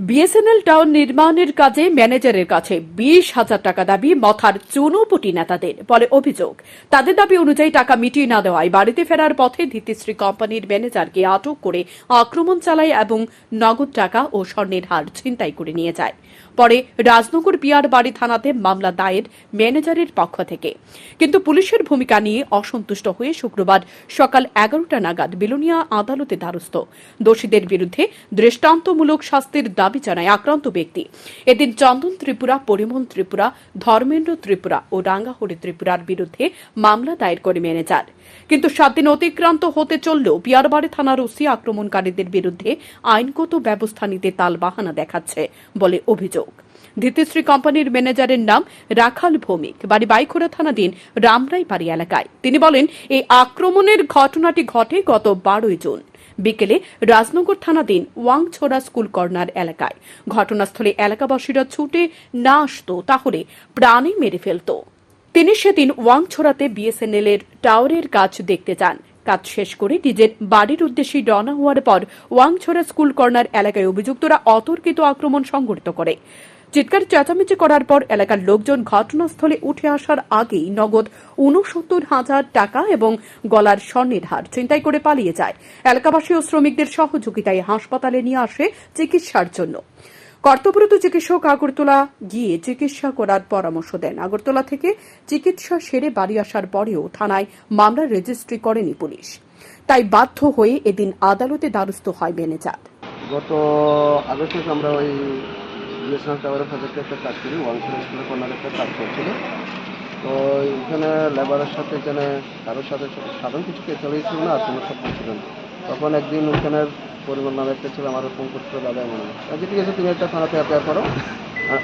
BSNL tower নির্মাণের কাজে ম্যানেজারের কাছে 20,000 টাকা দাবি মথার চুনোপুটি নেতাদের বলে অভিযোগ। তাদের দাবি অনুযায়ী টাকা মিটিয়ে না দেওয়ায় বাড়িতে ফেরার পথে ধিতিশ্রী কোম্পানির ম্যানেজারকে আটক করে আক্রমণ চালায় এবং নগদ টাকা ও স্বর্ণের হার ছিনতাই করে নিয়ে যায়। পরে রাজনগর পিয়ার বাড়ি থানাতে মামলা দায়ের ম্যানেজারের পক্ষ থেকে, কিন্তু পুলিশের ভূমিকা নিয়ে অসন্তুষ্ট হয়ে শুক্রবার সকাল 11টা নাগাদ বিলোনিয়া আদালতে দ্বারস্থ। দোষীদের বিরুদ্ধে দৃষ্টান্তমূলক শাস্তির দাবি জানায় আক্রান্ত ব্যক্তি। এদিন চন্দন ত্রিপুরা, পরিমল ত্রিপুরা, ধর্মেন্দ্র ত্রিপুরা ও রাঙ্গাহরি ত্রিপুরার বিরুদ্ধে মামলা দায়ের করে ম্যানেজার। কিন্তু 7 দিন অতিক্রান্ত হতে চললেও পিয়ারবাড়ি থানার ওসি আক্রমণকারীদের বিরুদ্ধে আইনগত ব্যবস্থা নিতে তালবাহানা দেখাচ্ছে বলে অভিযোগ। ধিতিশ্রী কোম্পানির ম্যানেজারের নাম রাখাল ভৌমিক, বাড়ি বাইখোরা থানাধীন রামরাইবাড়ি এলাকায়। তিনি বলেন, এই আক্রমণের ঘটনাটি ঘটে গত 12 জুন বিকেলে রাজনগর থানাধীন ওয়াংছড়া স্কুল কর্নার এলাকায়। ঘটনাস্থলে এলাকাবাসীরা ছুটে না আসতো তাহলে প্রাণে মেরে ফেলত। তিনি সেদিন ওয়াংছড়াতে বিএসএনএল এর টাওয়ারের কাজ দেখতে যান। কাজ শেষ করে নিজের বাড়ির উদ্দেশ্যে রওনা হওয়ার পর ওয়াংছড়া স্কুল কর্নার এলাকায় অভিযুক্তরা অতর্কিত আক্রমণ সংঘটিত করে। চিৎকার চেঁচামেচি করার পর এলাকার লোকজন ঘটনাস্থলে উঠে আসার আগেই নগদ 69,000 টাকা এবং গলার স্বর্ণের হার ছিনতাই করে পালিয়ে যায়। এলাকাবাসী ও শ্রমিকদের সহযোগিতায় হাসপাতালে নিয়ে আসে চিকিৎসার জন্য। কর্তব্যরত চিকিৎসক আগরতলা গিয়ে চিকিৎসা করার পরামর্শ দেন। আগরতলা থেকে চিকিৎসা সেরে বাড়ি আসার পরেও থানায় মামলা রেজিস্ট্রি করেনি পুলিশ। তাই বাধ্য হয়ে এদিন আদালতে দ্বারস্থ হয় ম্যানেজার। গত আগস্টে আমরা ওই বিএসএনএল টাওয়ারের প্রজেক্টে একটা কাজ করি, ওয়াংছড়া স্কুলের কর্নারে একটা কাজ করছিল। তো এখানে লেবারের সাথে এখানে কারোর সাথে সাধারণ কিছু চলেছিল না, আর কোনো সব ছিল না। তখন একদিন ওখানের পরিবার নামে একটা ছিল, আমার ফোন করছিল, দাদা মনে হয় আচ্ছা ঠিক আছে, তুমি একটা থানাতে অ্যাপিয়ার করো,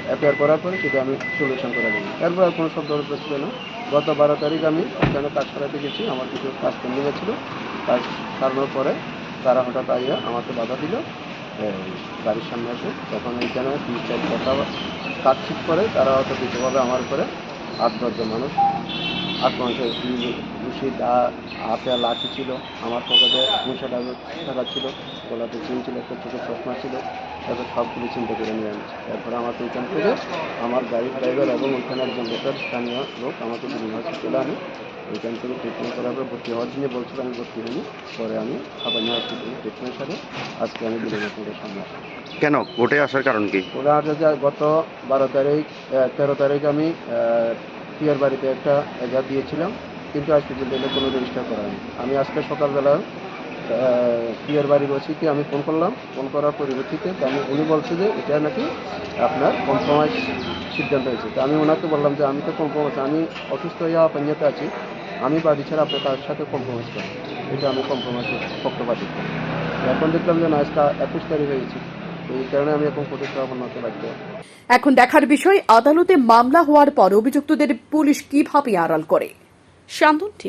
অ্যাপিয়ার করার পরে সেটা আমি সলিউশন করে দেবো। এরপর আর কোনো শব্দ ছিল না। গত 12 তারিখ আমি ওখানে কাজ করাতে গেছি, আমার কিছু কাজ পেন্ডিং ছিল। কাজ সারানোর পরে তারা হঠাৎ আইয়া আমাকে বাধা দিল গাড়ির সামনে আসে। তখন এইখানে 3-4 কথা কাজ ঠিক করে তারা হয়তো কিছুভাবে আমার উপরে 8-10 জন মানুষ আক্রমণ করে। ঘুষি, হাতে লাঠি ছিল, আমার পকেটে 200 টাকা ছিল, গলাতে চেন ছিল, একটা ছোটো চশমা ছিল, তারপর সবগুলি চিন্তা করে নিয়ে আনছে। তারপরে আমাকে ওইখান থেকে আমার গাড়ির ড্রাইভার এবং ওইখানে একজন লোকের স্থানীয় লোক আমাকে বিভিন্ন হসপিটালে আনে। ওইখান থেকে ট্রিটমেন্ট করার পর ভর্তি হওয়ার জন্য বলছিল, আমি ভর্তি হইনি। পরে আমি হাবানি হসপিটালে ট্রিটমেন্ট সারে আজকে আমি বিলোনিয়ার সামনে আসি। কেন কোর্টে আসার কারণ কি? ওরা গত 13 তারিখ আমি পিয়ার বাড়িতে একটা এজাহার দিয়েছিলাম, কিন্তু আজ পর্যন্ত এটা কোনো রেজিস্টার করা হয়নি। আমি আজকে সকালবেলা পিয়ার বাড়ির ওসিকে আমি ফোন করলাম। ফোন করার পরিপ্রেক্ষিতে উনি বলছে যে এটা নাকি আপনার কম্প্রোমাইজ সিদ্ধান্ত হয়েছে। তো আমি ওনাকে বললাম যে আমি তো কম্প্রোমাইজ, আমি অসুস্থ হয়ে পাঞ্জাতে আছি, আমি বাড়ি ছাড়া আপনার কার সাথে কম্প্রোমাইজ করি, এটা আমি কম্প্রোমাইজ পক্ষপাতী করি। এখন দেখলাম যে না, আজকে 21 তারিখ হয়ে গেছে, এই কারণে আমি এখন কোর্টে সমাপনাতে বাধ্য। এখন দেখার বিষয় আদালতে মামলা হওয়ার পর অভিযুক্তদের পুলিশ কিভাবে আড়াল করে। শান্তন।